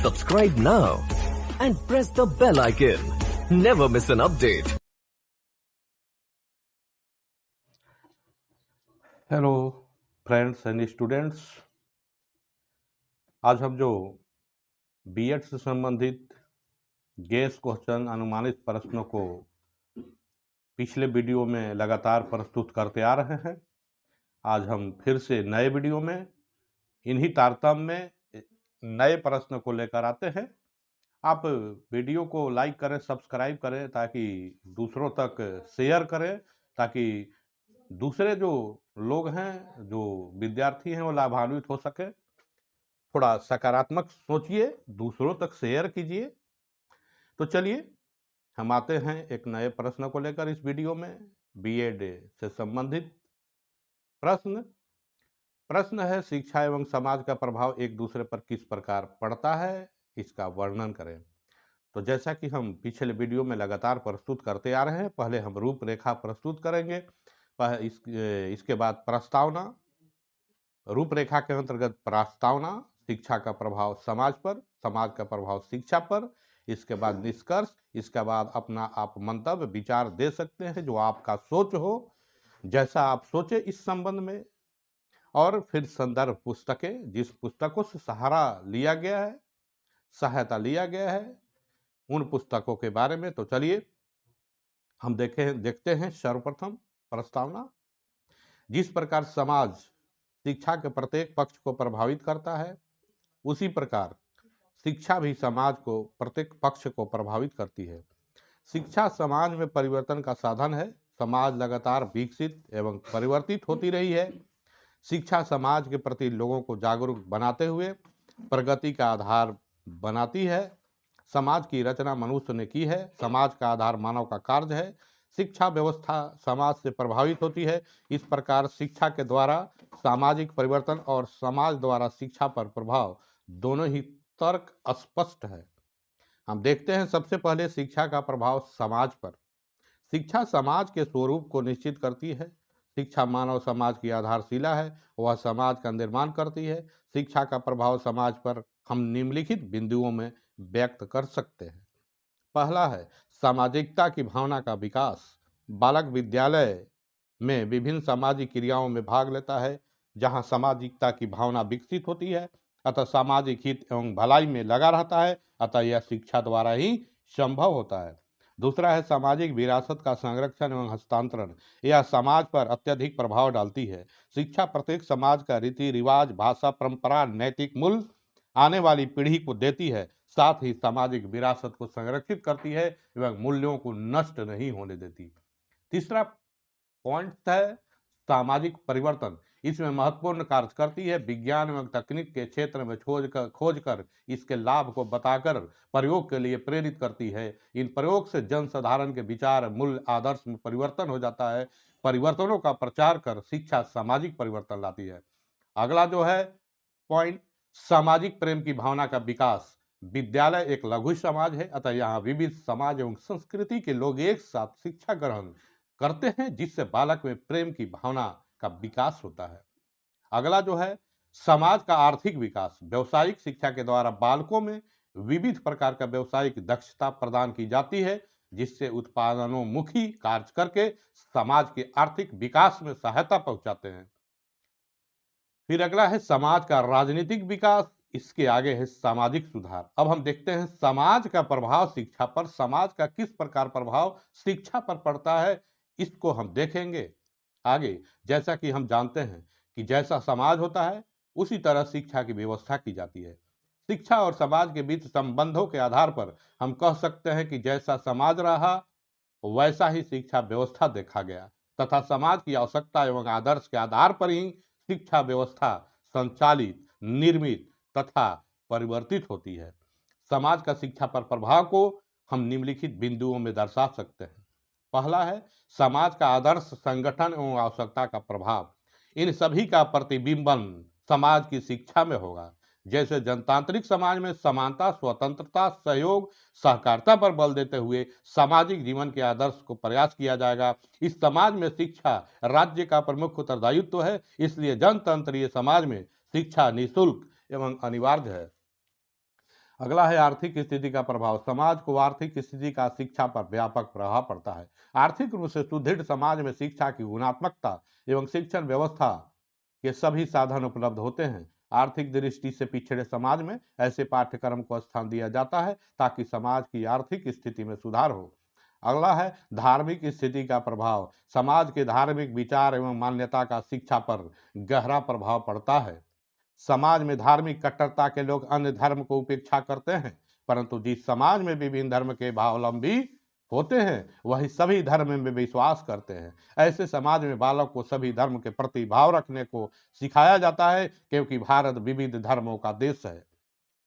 Subscribe now and press the bell icon. Never miss an update. Hello friends and students, आज हम जो BEd से संबंधित guess question अनुमानित प्रश्नों को पिछले वीडियो में लगातार प्रस्तुत करते आ रहे हैं। आज हम फिर से नए वीडियो में इन्हीं तारतम्य में नए प्रश्न को लेकर आते हैं। आप वीडियो को लाइक करें, सब्सक्राइब करें ताकि दूसरों तक शेयर करें, ताकि दूसरे जो लोग हैं, जो विद्यार्थी हैं, वो लाभान्वित हो सके। थोड़ा सकारात्मक सोचिए, दूसरों तक शेयर कीजिए। तो चलिए हम आते हैं एक नए प्रश्न को लेकर इस वीडियो में। बीएड से संबंधित प्रश्न है, शिक्षा एवं समाज का प्रभाव एक दूसरे पर किस प्रकार पड़ता है, इसका वर्णन करें। तो जैसा कि हम पिछले वीडियो में लगातार प्रस्तुत करते आ रहे हैं, पहले हम रूपरेखा प्रस्तुत करेंगे, इसके बाद प्रस्तावना। रूपरेखा के अंतर्गत प्रस्तावना, शिक्षा का प्रभाव समाज पर, समाज का प्रभाव शिक्षा पर, इसके बाद निष्कर्ष, इसके बाद अपना आप मंतव्य विचार दे सकते हैं जो आपका सोच हो, जैसा आप सोचे इस संबंध में। और फिर संदर्भ पुस्तकें, जिस पुस्तकों से सहारा लिया गया है, सहायता लिया गया है, उन पुस्तकों के बारे में। तो चलिए हम देखते हैं सर्वप्रथम प्रस्तावना। जिस प्रकार समाज शिक्षा के प्रत्येक पक्ष को प्रभावित करता है, उसी प्रकार शिक्षा भी समाज को प्रत्येक पक्ष को प्रभावित करती है। शिक्षा समाज में परिवर्तन का साधन है। समाज लगातार विकसित एवं परिवर्तित होती रही है। शिक्षा समाज के प्रति लोगों को जागरूक बनाते हुए प्रगति का आधार बनाती है। समाज की रचना मनुष्य ने की है। समाज का आधार मानव का कार्य है। शिक्षा व्यवस्था समाज से प्रभावित होती है। इस प्रकार शिक्षा के द्वारा सामाजिक परिवर्तन और समाज द्वारा शिक्षा पर प्रभाव दोनों ही तर्क स्पष्ट है। हम देखते हैं सबसे पहले शिक्षा का प्रभाव समाज पर। शिक्षा समाज के स्वरूप को निश्चित करती है। शिक्षा मानव समाज की आधारशिला है, वह समाज का निर्माण करती है। शिक्षा का प्रभाव समाज पर हम निम्नलिखित बिंदुओं में व्यक्त कर सकते हैं। पहला है सामाजिकता की भावना का विकास। बालक विद्यालय में विभिन्न सामाजिक क्रियाओं में भाग लेता है। जहां सामाजिकता की भावना विकसित होती है, अतः सामाजिक हित एवं भलाई में लगा रहता है, अतः यह शिक्षा द्वारा ही संभव होता है। दूसरा है सामाजिक विरासत का संरक्षण एवं हस्तांतरण। यह समाज पर अत्यधिक प्रभाव डालती है। शिक्षा प्रत्येक समाज का रीति रिवाज, भाषा, परंपरा, नैतिक मूल्य आने वाली पीढ़ी को देती है। साथ ही सामाजिक विरासत को संरक्षित करती है एवं मूल्यों को नष्ट नहीं होने देती। तीसरा पॉइंट है सामाजिक परिवर्तन। इसमें महत्वपूर्ण कार्य करती है। विज्ञान एवं तकनीक के क्षेत्र में खोज कर इसके लाभ को बताकर प्रयोग के लिए प्रेरित करती है। इन प्रयोग से जनसाधारण के विचार, मूल्य, आदर्श में परिवर्तन हो जाता है। परिवर्तनों का प्रचार कर शिक्षा सामाजिक परिवर्तन लाती है। अगला जो है पॉइंट, सामाजिक प्रेम की भावना का विकास। विद्यालय एक लघु समाज है, अतः यहाँ विविध समाज एवं संस्कृति के लोग एक साथ शिक्षा ग्रहण करते हैं, जिससे बालक में प्रेम की भावना का विकास होता है। अगला जो है समाज का आर्थिक विकास। व्यवसायिक शिक्षा के द्वारा बालकों में विविध प्रकार का व्यवसायिक दक्षता प्रदान की जाती है, जिससे उत्पादनोन्मुखी कार्य करके समाज के आर्थिक विकास में सहायता पहुंचाते हैं। फिर अगला है समाज का राजनीतिक विकास। इसके आगे है सामाजिक सुधार। अब हम देखते हैं समाज का प्रभाव शिक्षा पर। समाज का किस प्रकार प्रभाव शिक्षा पर पड़ता है, इसको हम देखेंगे आगे। जैसा कि हम जानते हैं कि जैसा समाज होता है उसी तरह शिक्षा की व्यवस्था की जाती है। शिक्षा और समाज के बीच संबंधों के आधार पर हम कह सकते हैं कि जैसा समाज रहा वैसा ही शिक्षा व्यवस्था देखा गया, तथा समाज की आवश्यकता एवं आदर्श के आधार पर ही शिक्षा व्यवस्था संचालित, निर्मित तथा परिवर्तित होती है। समाज का शिक्षा पर प्रभाव को हम निम्नलिखित बिंदुओं में दर्शा सकते हैं। पहला है समाज का आदर्श, संगठन एवं आवश्यकता का प्रभाव। इन सभी का प्रतिबिंबन समाज की शिक्षा में होगा। जैसे जनतांत्रिक समाज में समानता, स्वतंत्रता, सहयोग, सहकारिता पर बल देते हुए सामाजिक जीवन के आदर्श को प्रयास किया जाएगा। इस समाज में शिक्षा राज्य का प्रमुख उत्तरदायित्व है, इसलिए जनतंत्रीय समाज में शिक्षा निःशुल्क एवं अनिवार्य है। अगला है आर्थिक स्थिति का प्रभाव। समाज को आर्थिक स्थिति का शिक्षा पर व्यापक प्रभाव पड़ता है। आर्थिक रूप से सुदृढ़ समाज में शिक्षा की गुणात्मकता एवं शिक्षण व्यवस्था के सभी साधन उपलब्ध होते हैं। आर्थिक दृष्टि से पिछड़े समाज में ऐसे पाठ्यक्रम को स्थान दिया जाता है ताकि समाज की आर्थिक स्थिति में सुधार हो। अगला है धार्मिक स्थिति का प्रभाव। समाज के धार्मिक विचार एवं मान्यता का शिक्षा पर गहरा प्रभाव पड़ता है। समाज में धार्मिक कट्टरता के लोग अन्य धर्म को उपेक्षा करते हैं, परंतु जिस समाज में विभिन्न धर्म के भावावलंबी होते हैं वही सभी धर्म में विश्वास करते हैं। ऐसे समाज में बालक को सभी धर्म के प्रति भाव रखने को सिखाया जाता है, क्योंकि भारत विविध धर्मों का देश है।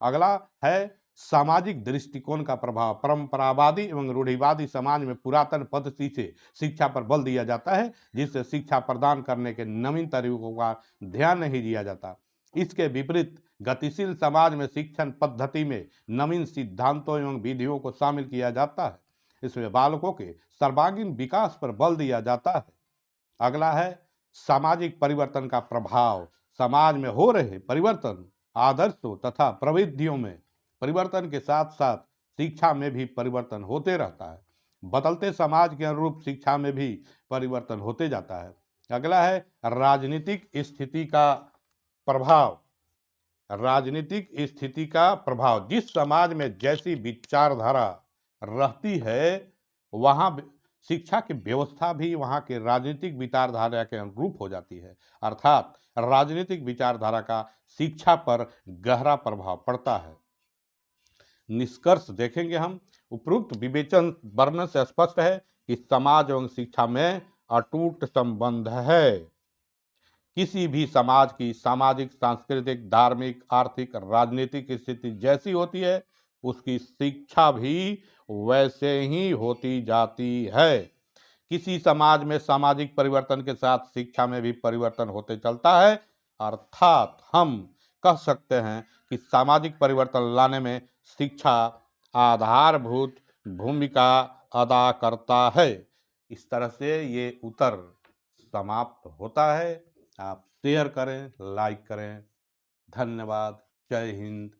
अगला है सामाजिक दृष्टिकोण का प्रभाव। परंपरावादी एवं रूढ़िवादी समाज में पुरातन पद्धति से शिक्षा पर बल दिया जाता है, जिससे शिक्षा प्रदान करने के नवीन तरीकों का ध्यान नहीं दिया जाता। इसके विपरीत गतिशील समाज में शिक्षण पद्धति में नवीन सिद्धांतों एवं विधियों को शामिल किया जाता है। इसमें बालकों के सर्वांगीण विकास पर बल दिया जाता है। अगला है सामाजिक परिवर्तन का प्रभाव। समाज में हो रहे परिवर्तन, आदर्शों तथा प्रवृत्तियों में परिवर्तन के साथ साथ शिक्षा में भी परिवर्तन होते रहता है। बदलते समाज के अनुरूप शिक्षा में भी परिवर्तन होते जाता है। अगला है राजनीतिक स्थिति का प्रभाव। राजनीतिक स्थिति का प्रभाव। जिस समाज में जैसी विचारधारा रहती है वहां शिक्षा की व्यवस्था भी वहां के राजनीतिक विचारधारा के अनुरूप हो जाती है, अर्थात राजनीतिक विचारधारा का शिक्षा पर गहरा प्रभाव पड़ता है। निष्कर्ष देखेंगे हम। उपरोक्त विवेचन वर्णन से स्पष्ट है कि समाज एवं शिक्षा में अटूट संबंध है। किसी भी समाज की सामाजिक, सांस्कृतिक, धार्मिक, आर्थिक, राजनीतिक स्थिति जैसी होती है उसकी शिक्षा भी वैसे ही होती जाती है। किसी समाज में सामाजिक परिवर्तन के साथ शिक्षा में भी परिवर्तन होते चलता है, अर्थात हम कह सकते हैं कि सामाजिक परिवर्तन लाने में शिक्षा आधारभूत भूमिका अदा करता है। इस तरह से ये उत्तर समाप्त होता है। आप शेयर करें, लाइक करें। धन्यवाद। जय हिंद।